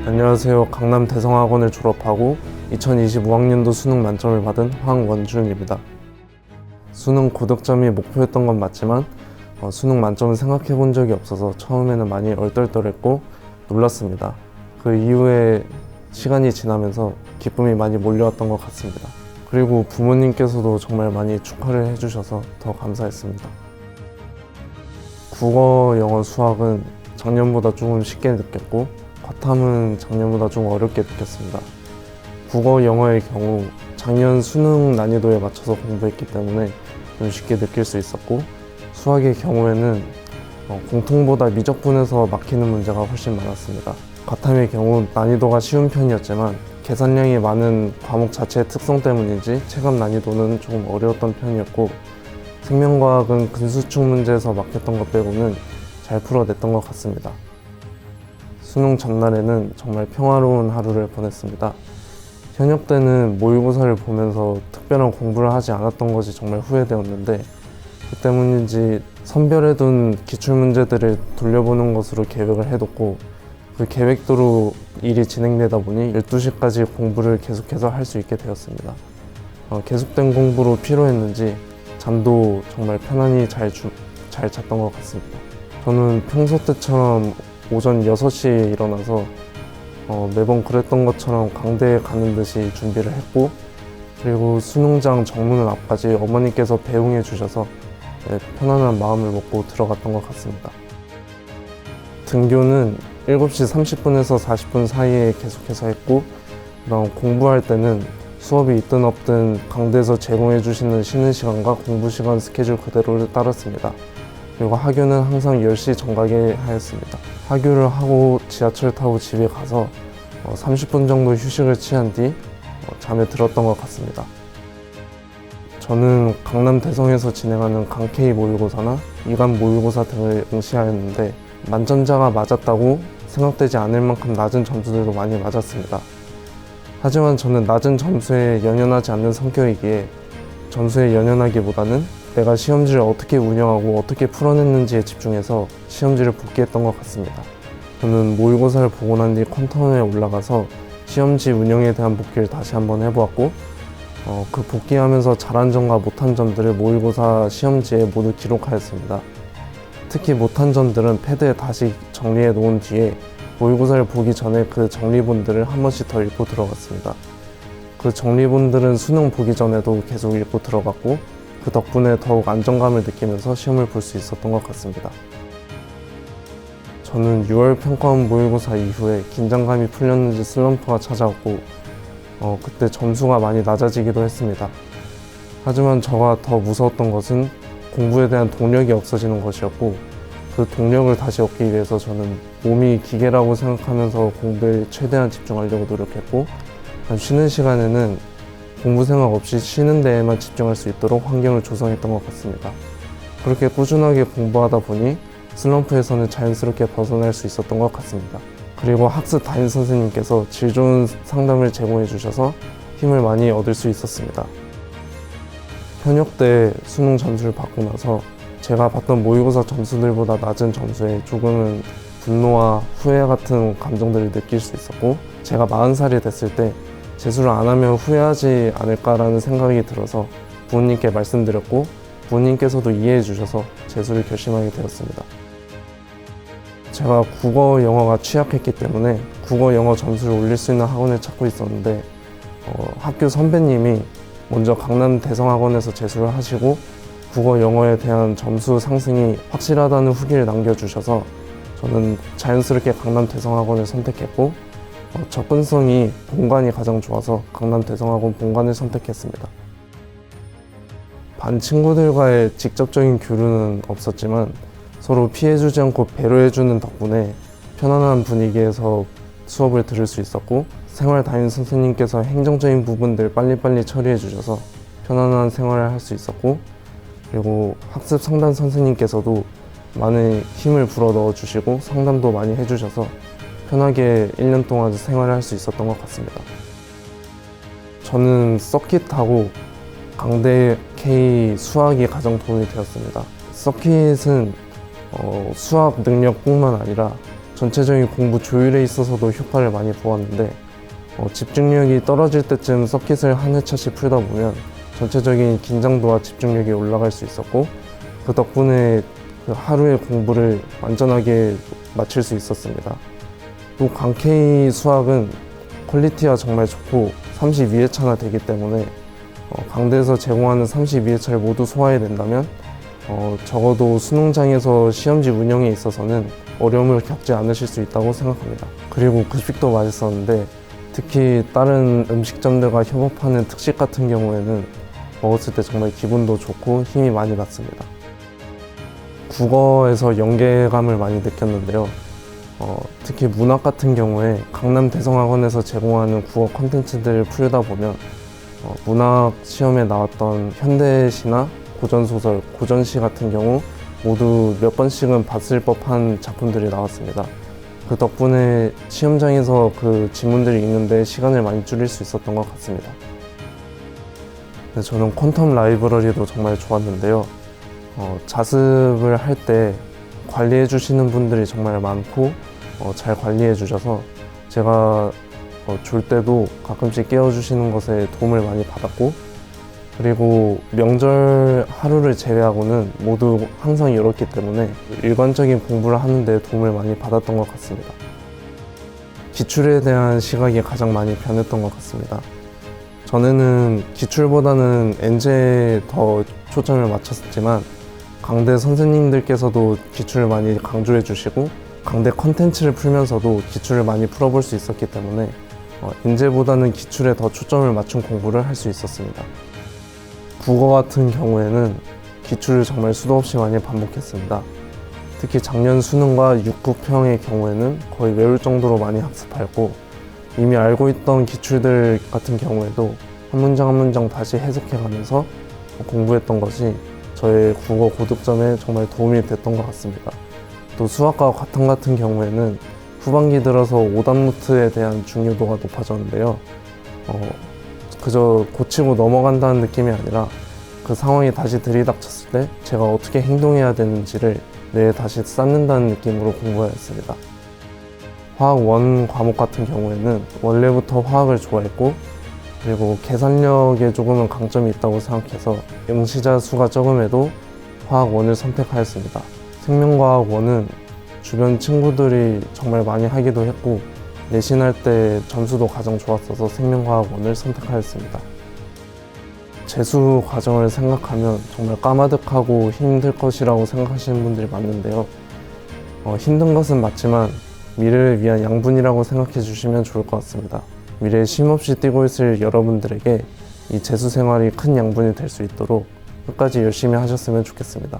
안녕하세요. 강남 대성학원을 졸업하고 2025학년도 수능 만점을 받은 황원준입니다. 수능 고득점이 목표였던 건 맞지만 수능 만점은 생각해 본 적이 없어서 처음에는 많이 얼떨떨했고 놀랐습니다. 그 이후에 시간이 지나면서 기쁨이 많이 몰려왔던 것 같습니다. 그리고 부모님께서도 정말 많이 축하를 해주셔서 더 감사했습니다. 국어, 영어, 수학은 작년보다 조금 쉽게 느꼈고 과탐은 작년보다 좀 어렵게 느꼈습니다. 국어, 영어의 경우 작년 수능 난이도에 맞춰서 공부했기 때문에 좀 쉽게 느낄 수 있었고 수학의 경우에는 공통보다 미적분에서 막히는 문제가 훨씬 많았습니다. 과탐의 경우 난이도가 쉬운 편이었지만 계산량이 많은 과목 자체의 특성 때문인지 체감 난이도는 조금 어려웠던 편이었고 생명과학은 근수축 문제에서 막혔던 것 빼고는 잘 풀어냈던 것 같습니다. 수능 전날에는 정말 평화로운 하루를 보냈습니다. 현역 때는 모의고사를 보면서 특별한 공부를 하지 않았던 것이 정말 후회되었는데 그 때문인지 선별해둔 기출문제들을 돌려보는 것으로 계획을 해뒀고 그 계획대로 일이 진행되다 보니 12시까지 공부를 계속해서 할 수 있게 되었습니다. 계속된 공부로 피로했는지 잠도 정말 편안히 잘 잤던 것 같습니다. 저는 평소 때처럼 오전 6시에 일어나서 매번 그랬던 것처럼 강대에 가는 듯이 준비를 했고 그리고 수능장 정문 앞까지 어머니께서 배웅해 주셔서 편안한 마음을 먹고 들어갔던 것 같습니다. 등교는 7시 30분에서 40분 사이에 계속해서 했고 그다음 공부할 때는 수업이 있든 없든 강대에서 제공해 주시는 쉬는 시간과 공부 시간 스케줄 그대로를 따랐습니다. 그리고 하교는 항상 10시 정각에 하였습니다. 하교를 하고 지하철 타고 집에 가서 30분 정도 휴식을 취한 뒤 잠에 들었던 것 같습니다. 저는 강남 대성에서 진행하는 강K 모의고사나 이관 모의고사 등을 응시하였는데 만점자가 맞았다고 생각되지 않을 만큼 낮은 점수들도 많이 맞았습니다. 하지만 저는 낮은 점수에 연연하지 않는 성격이기에 점수에 연연하기보다는 내가 시험지를 어떻게 운영하고 어떻게 풀어냈는지에 집중해서 시험지를 복기했던 것 같습니다. 저는 모의고사를 보고 난 뒤 퀀텀에 올라가서 시험지 운영에 대한 복기를 다시 한번 해보았고 그 복기하면서 잘한 점과 못한 점들을 모의고사 시험지에 모두 기록하였습니다. 특히 못한 점들은 패드에 다시 정리해 놓은 뒤에 모의고사를 보기 전에 그 정리본들을 한 번씩 더 읽고 들어갔습니다. 그 정리본들은 수능 보기 전에도 계속 읽고 들어갔고 그 덕분에 더욱 안정감을 느끼면서 시험을 볼 수 있었던 것 같습니다. 저는 6월 평가원 모의고사 이후에 긴장감이 풀렸는지 슬럼프가 찾아왔고 그때 점수가 많이 낮아지기도 했습니다. 하지만 저가 더 무서웠던 것은 공부에 대한 동력이 없어지는 것이었고 그 동력을 다시 얻기 위해서 저는 몸이 기계라고 생각하면서 공부에 최대한 집중하려고 노력했고 쉬는 시간에는 공부 생각 없이 쉬는 데에만 집중할 수 있도록 환경을 조성했던 것 같습니다. 그렇게 꾸준하게 공부하다 보니 슬럼프에서는 자연스럽게 벗어날 수 있었던 것 같습니다. 그리고 학습 담임 선생님께서 질 좋은 상담을 제공해 주셔서 힘을 많이 얻을 수 있었습니다. 현역 때 수능 점수를 받고 나서 제가 봤던 모의고사 점수들보다 낮은 점수에 조금은 분노와 후회 같은 감정들을 느낄 수 있었고 제가 40살이 됐을 때 재수를 안 하면 후회하지 않을까라는 생각이 들어서 부모님께 말씀드렸고 부모님께서도 이해해 주셔서 재수를 결심하게 되었습니다. 제가 국어, 영어가 취약했기 때문에 국어, 영어 점수를 올릴 수 있는 학원을 찾고 있었는데 학교 선배님이 먼저 강남 대성학원에서 재수를 하시고 국어, 영어에 대한 점수 상승이 확실하다는 후기를 남겨주셔서 저는 자연스럽게 강남 대성학원을 선택했고 접근성이 본관이 가장 좋아서 강남 대성학원 본관을 선택했습니다. 반 친구들과의 직접적인 교류는 없었지만 서로 피해주지 않고 배려해주는 덕분에 편안한 분위기에서 수업을 들을 수 있었고 생활 담임 선생님께서 행정적인 부분들 빨리빨리 처리해 주셔서 편안한 생활을 할 수 있었고 그리고 학습 상담 선생님께서도 많은 힘을 불어 넣어 주시고 상담도 많이 해주셔서 편하게 1년 동안 생활을 할 수 있었던 것 같습니다. 저는 서킷하고 강대 K 수학이 가장 도움이 되었습니다. 서킷은 수학 능력뿐만 아니라 전체적인 공부 조율에 있어서도 효과를 많이 보았는데 집중력이 떨어질 때쯤 서킷을 한 회차씩 풀다 보면 전체적인 긴장도와 집중력이 올라갈 수 있었고 그 덕분에 그 하루의 공부를 완전하게 마칠 수 있었습니다. 또 강K 수학은 퀄리티가 정말 좋고 32회차나 되기 때문에 강대에서 제공하는 32회차를 모두 소화해낸다면 적어도 수능장에서 시험지 운영에 있어서는 어려움을 겪지 않으실 수 있다고 생각합니다. 그리고 급식도 맛있었는데 특히 다른 음식점들과 협업하는 특식 같은 경우에는 먹었을 때 정말 기분도 좋고 힘이 많이 났습니다. 국어에서 연계감을 많이 느꼈는데요. 특히 문학 같은 경우에 강남 대성학원에서 제공하는 국어 콘텐츠들을 풀다 보면 문학 시험에 나왔던 현대시나 고전소설, 고전시 같은 경우 모두 몇 번씩은 봤을 법한 작품들이 나왔습니다. 그 덕분에 시험장에서 그 지문들이 읽는데 시간을 많이 줄일 수 있었던 것 같습니다. 저는 퀀텀 라이브러리도 정말 좋았는데요. 자습을 할 때 관리해 주시는 분들이 정말 많고 잘 관리해 주셔서 제가 졸 때도 가끔씩 깨워주시는 것에 도움을 많이 받았고, 그리고 명절 하루를 제외하고는 모두 항상 열었기 때문에 일관적인 공부를 하는 데 도움을 많이 받았던 것 같습니다. 기출에 대한 시각이 가장 많이 변했던 것 같습니다. 전에는 기출보다는 엔제에 더 초점을 맞췄지만 강대 선생님들께서도 기출을 많이 강조해 주시고 강대 컨텐츠를 풀면서도 기출을 많이 풀어볼 수 있었기 때문에 엔제보다는 기출에 더 초점을 맞춘 공부를 할 수 있었습니다. 국어 같은 경우에는 기출을 정말 수도 없이 많이 반복했습니다. 특히 작년 수능과 6급형의 경우에는 거의 외울 정도로 많이 학습하였고, 이미 알고 있던 기출들 같은 경우에도 한 문장 한 문장 다시 해석해가면서 공부했던 것이 저의 국어 고득점에 정말 도움이 됐던 것 같습니다. 또 수학과 과탐 같은 경우에는 후반기 들어서 오답 노트에 대한 중요도가 높아졌는데요. 그저 고치고 넘어간다는 느낌이 아니라 그 상황이 다시 들이닥쳤을 때 제가 어떻게 행동해야 되는지를 뇌에 다시 쌓는다는 느낌으로 공부하였습니다. 화학 1 과목 같은 경우에는 원래부터 화학을 좋아했고, 그리고 계산력에 조금은 강점이 있다고 생각해서 응시자 수가 적음에도 화학 1을 선택하였습니다. 생명과학 1은 주변 친구들이 정말 많이 하기도 했고 내신할 때 점수도 가장 좋았어서 생명과학 1을 선택하였습니다. 재수 과정을 생각하면 정말 까마득하고 힘들 것이라고 생각하시는 분들이 많은데요. 힘든 것은 맞지만 미래를 위한 양분이라고 생각해 주시면 좋을 것 같습니다. 미래에 쉼없이 뛰고 있을 여러분들에게 이 재수 생활이 큰 양분이 될 수 있도록 끝까지 열심히 하셨으면 좋겠습니다.